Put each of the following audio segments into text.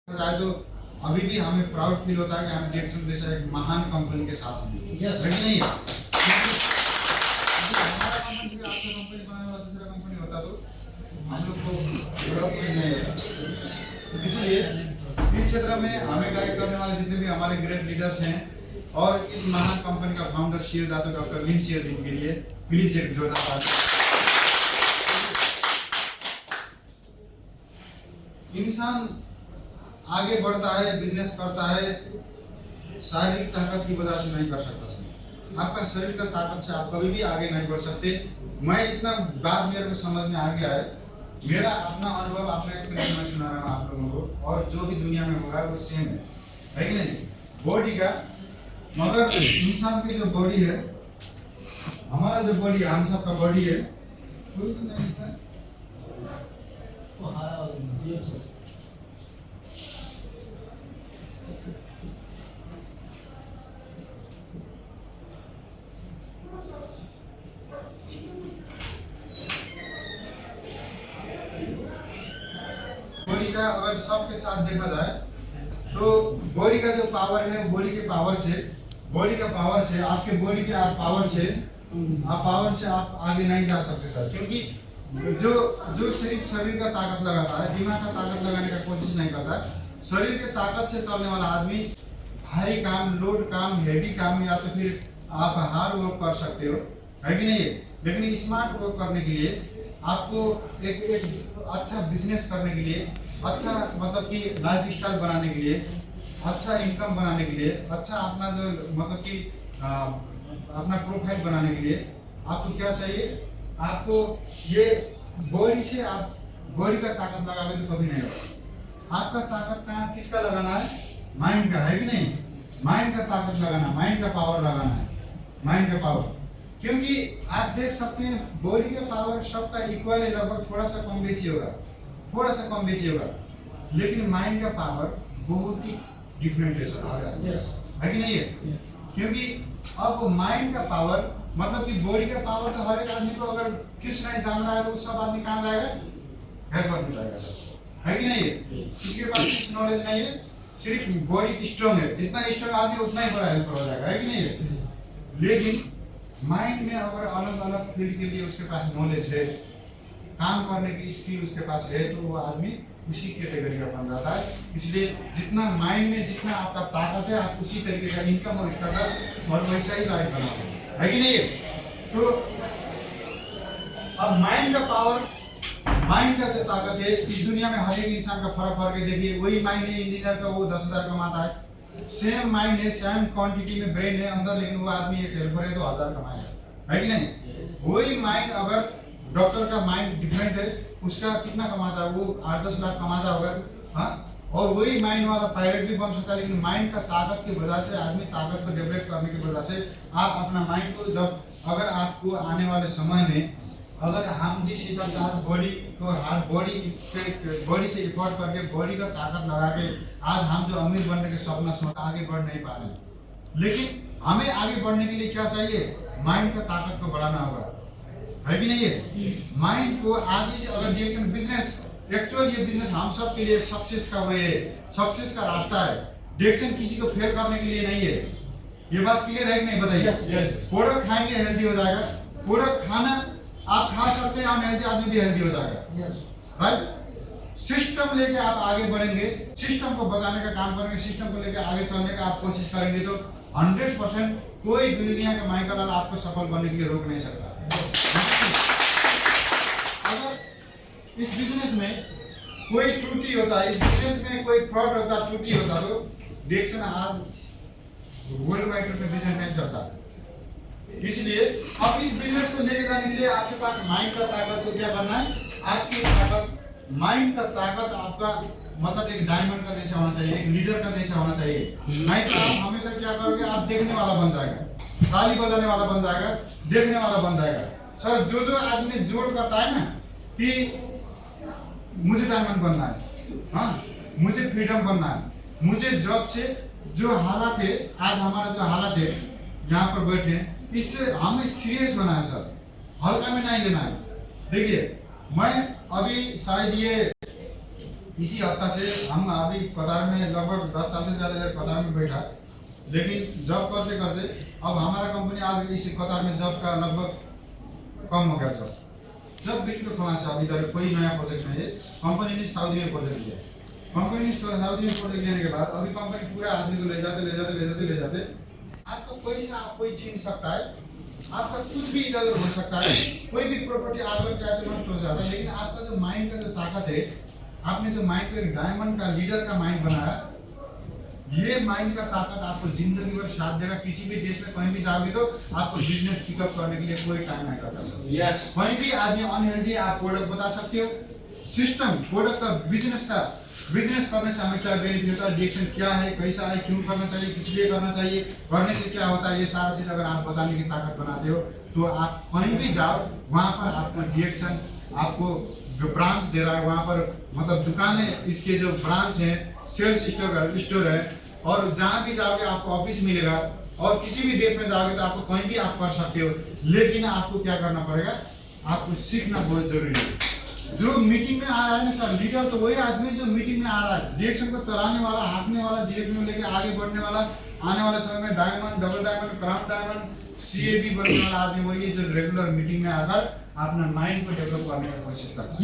जाए तो अभी भी हमें प्राउड फील होता है कि हम डिएक्सन जैसा एक महान कंपनी के साथ हैं। लेकिन नहीं है, हमारा कंपनी से अच्छा कंपनी बनाने वाला दूसरा कंपनी होता तो हम लोग को प्राउड फील नहीं होता। इसलिए इस क्षेत्र में हमें गाइड करने वाले जितने भी हमारे ग्रेट लीडर्स हैं और इस महान कंपनी का फाउंडर शेयरदाता डॉक्टर लिन शेयर जी के लिए प्लीज एक जोरदार ताली। इंसान आगे बढ़ता है, बिजनेस करता है, शारीरिक ताकत की वजह से नहीं कर सकता सर। आपका शरीर का ताकत से आप कभी भी आगे नहीं बढ़ सकते। मैं इतना बात मेरे को समझ में आ गया है, मेरा अपना अनुभव, अपना एक्सपीरियंस मैं सुना रहा हूँ आप लोगों को, और जो भी दुनिया में हो रहा है वो सेम है कि नहीं? बॉडी का, मगर इंसान की जो बॉडी है, हमारा जो बॉडी है, हम सबका बॉडी है, कोई भी नहीं था। बॉडी का अगर सबके साथ देखा जाए तो बॉडी का जो पावर है, बॉडी के पावर से, बॉडी का पावर से, आपके बॉडी के आप पावर से आप आगे नहीं जा सकते सर। क्योंकि जो सिर्फ शरीर का ताकत लगाता है, दिमाग का ताकत लगाने का कोशिश नहीं करता, शरीर के ताकत से चलने वाला आदमी भारी काम, लोड काम, हेवी काम, या तो फिर आप हार्ड वर्क कर सकते हो, है कि नहीं? लेकिन स्मार्ट वर्क करने के लिए आपको एक अच्छा बिजनेस करने के लिए, अच्छा मतलब कि लाइफ स्टाइल बनाने के लिए, अच्छा इनकम बनाने के लिए, अच्छा अपना जो मतलब कि अपना प्रोफाइल बनाने के लिए आपको क्या चाहिए? आपको ये बॉडी से आप बॉडी का ताकत लगाओगे तो कभी नहीं होगा। आपका ताकत कहाँ, किसका लगाना है? माइंड का, है कि नहीं? माइंड का ताकत लगाना, माइंड का पावर लगाना है, माइंड का पावर। क्योंकि आप देख सकते हैं बॉडी का पावर सबका इक्वल है, लगभग थोड़ा सा कम बेसी होगा, थोड़ा सा कम बेसी होगा, लेकिन माइंड का पावर बहुत ही डिफरेंट है सर, है कि नहीं है? क्योंकि अब माइंड का पावर मतलब कि बॉडी का पावर तो हर एक आदमी को, अगर कुछ नहीं जान रहा है तो सब आदमी कहाँ जाएगा? हेल्पर में जाएगा सर, है कि नहीं है? किसके पास कुछ नॉलेज नहीं है, सिर्फ बॉडी स्ट्रॉन्ग है, जितना स्ट्रॉन्ग आदमी उतना ही बड़ा हेल्पर हो जाएगा, है कि नहीं है? लेकिन माइंड में अगर अलग अलग फील्ड के लिए उसके पास नॉलेज है, काम करने की स्किल उसके पास है, तो वो आदमी उसी कैटेगरी का बन जाता है। इसलिए जितना माइंड में जितना आपका ताकत है, आप उसी तरीके का इनकम और स्टेटस और वैसा ही लाइफ बनाओ, है कि नहीं? तो अब माइंड का पावर, माइंड का जो ताकत है, इस दुनिया में हर एक इंसान का फर्क है। देखिए वही माइंड है इंजीनियर का, वो 10,000 कमाता है, सेम माइंड है, सेम क्वांटिटी में ब्रेन है अंदर, लेकिन वो आदमी एक हेल्पर है तो 1000 कमाएगा, है कि नहीं? वही माइंड, अगर डॉक्टर का माइंड डिफरेंट है, उसका कितना कमाता है? वो 8-10 लाख कमाता होगा, हाँ? और वही माइंड वाला पायलट भी बन सकता है। लेकिन माइंड का ताकत की वजह से, आदमी ताकत को डेवलप करने की वजह से, आप अपना माइंड को, जब अगर आपको आने वाले समय में, अगर हम जिस हिसाब से आज बॉडी को, हार्ड बॉडी से इफोर्ट करके, बॉडी का ताकत लगा के आज हम जो अमीर बनने के सपना सोच आगे बढ़ नहीं पा रहे, लेकिन हमें आगे बढ़ने के लिए क्या चाहिए? माइंड का ताकत को बढ़ाना होगा, है कि नहीं है? माइंड को आज इसे, अगर डिएक्सन बिजनेस, एक्चुअल ये बिजनेस हम सब के लिए एक सक्सेस का वे है, सक्सेस का रास्ता है। डिएक्सन किसी को फेल करने के लिए नहीं है। ये बात क्लियर है कि नहीं? बताइए। प्रोडक्ट खाएंगे हेल्दी हो जाएगा, प्रोडक्ट खाना आप खा सकते हैं, अनहेल्दी आदमी भी हेल्दी हो जाएगा, राइट? सिस्टम लेके आप आगे बढ़ेंगे, सिस्टम को बताने का काम करेंगे, सिस्टम को लेके आगे चलने का आप कोशिश करेंगे तो 100% कोई दुनिया का माइकल लाल आपको सफल बनने के लिए रोक नहीं सकता। अगर इस बिजनेस में कोई त्रुटि होता है, इस बिजनेस में कोई फ्रॉड होता, त्रुटि होता, तो डिएक्सन आज वर्ल्ड वाइड पे बिजनेस नहीं चलता। इसलिए अब इस बिजनेस को लेके जाने के लिए आपके पास माइंड का ताकत को क्या करना है? आपकी ताकत, माइंड का ताकत आपका मतलब एक डायमंड का जैसा होना चाहिए, एक लीडर का जैसा होना चाहिए। नहीं तो आप हमेशा क्या करोगे? आप देखने वाला बन जाएगा, ताली बजाने वाला बन जाएगा, देखने वाला बन जाएगा। सर जो आदमी जोड़ करता है ना कि मुझे डायमंड बनना है, हाँ, मुझे फ्रीडम बनना है, मुझे जॉब से जो हालात है, आज हमारा जो हालात है यहाँ पर बैठे, इससे हमें सीरियस बनाया सर, हल्का में नहीं लेना है। देखिए मैं अभी शायद ये इसी हफ्ता से हम अभी कतार में लगभग 10 साल से ज़्यादा कतार में बैठा, लेकिन जॉब करते करते अब हमारा कंपनी आज इस कतार में जॉब का लगभग कम हो गया। जब बिल्कुल खोलना चाहिए, इधर कोई नया प्रोजेक्ट नहीं है। कंपनी ने सऊदी में प्रोजेक्ट लिया, कंपनी ने सऊदी में प्रोजेक्ट लेने के बाद अभी कंपनी पूरा आदमी को ले जाते आपको कोई छीन सकता है, आपका कुछ भी इधर हो सकता है, कोई भी प्रॉपर्टी आग लग जाए तो नष्ट हो जाता है। लेकिन आपका जो माइंड का जो ताकत है, आपने जो माइंड को एक डायमंड का लीडर का माइंड बनाया, ये माइंड का ताकत आपको जिंदगी भर साथ देगा। किसी भी देश में कहीं भी जाओगे तो आपको बिजनेस पिकअप करने के लिए कोई टाइम नहीं करता सर। यस, कहीं भी आदमी अनहेल्दी आप प्रोडक्ट बता सकते हो, सिस्टम प्रोडक्ट का बिजनेस करने से हमें क्या बेनिफिट होता है, डिरेक्शन क्या है, कैसा है, क्यों करना चाहिए, किस लिए करना चाहिए, करने से क्या होता है, ये सारा चीज अगर आप बताने की ताकत बनाते हो तो आप कहीं भी जाओ वहाँ पर आपको डिरेक्शन, आपको जो ब्रांच दे रहा है वहाँ पर, मतलब दुकानें इसके जो ब्रांच है, सेल्स स्टोर है, और जहाँ भी जाओगे आपको ऑफिस मिलेगा। और किसी भी देश में जाओगे तो आपको कहीं भी आप कर सकते हो, लेकिन आपको क्या करना पड़ेगा, आपको सीखना बहुत जरूरी है। जो मीटिंग में आया है ना सर, लीडर तो वही आदमी जो मीटिंग में आ रहा है, डिरेक्शन को चलाने वाला, हाँकने वाला, डायरेक्शन में लेके आगे बढ़ने वाला, आने वाले समय में diamond, double diamond, crown diamond, CAB बनने वाला आदमी वही है जो रेगुलर मीटिंग में आकर अपना माइंड को डेवलप करने की कोशिश करता है।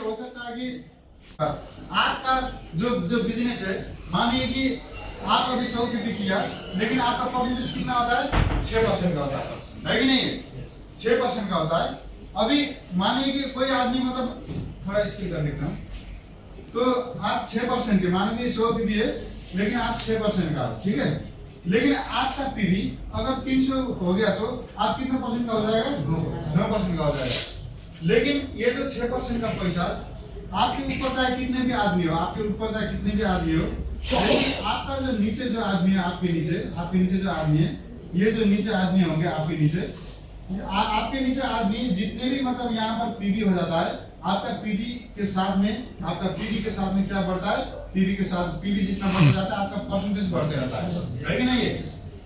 हो सकता है कि आपका जो बिजनेस है, मानिए कि आप अभी 100 रुपये किया, लेकिन आपका परसेंटेज कितना होता है, 6% का होता है कि नहीं, 6% का होता है। अभी मानिए कि कोई आदमी, मतलब थोड़ा स्किल कर लिखता हूँ, तो आप 6% के, मानिए 100 पीवी है, लेकिन आप 6% का, ठीक है, लेकिन आपका पीवी अगर 300 हो गया तो आप कितना परसेंट का हो जाएगा, 9% का हो जाएगा। लेकिन ये जो 6% का पैसा आपके ऊपर चाहे कितने भी आदमी हो, लेकिन आपका जो नीचे जो आदमी है, आपके नीचे जो आदमी है, ये जो नीचे आदमी होंगे आपके नीचे आदमी जितने भी, मतलब यहाँ पर पीवी हो जाता है, आपका पीवी के साथ में क्या बढ़ता है, पीवी जितना बढ़ जाता है आपका परसेंटेज बढ़ते रहता है कि नहीं है।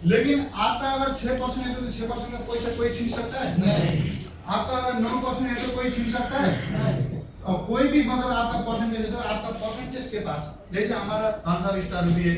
लेकिन आपका अगर 6% है तो 6% का पैसा कोई छीन सकता है नहीं। आपका अगर 9% है तो कोई छीन सकता है नहीं। और कोई भी, मतलब आपका परसेंटेज है तो आपका परसेंटेज के पास, जैसे हमारा 5 स्टार भी है,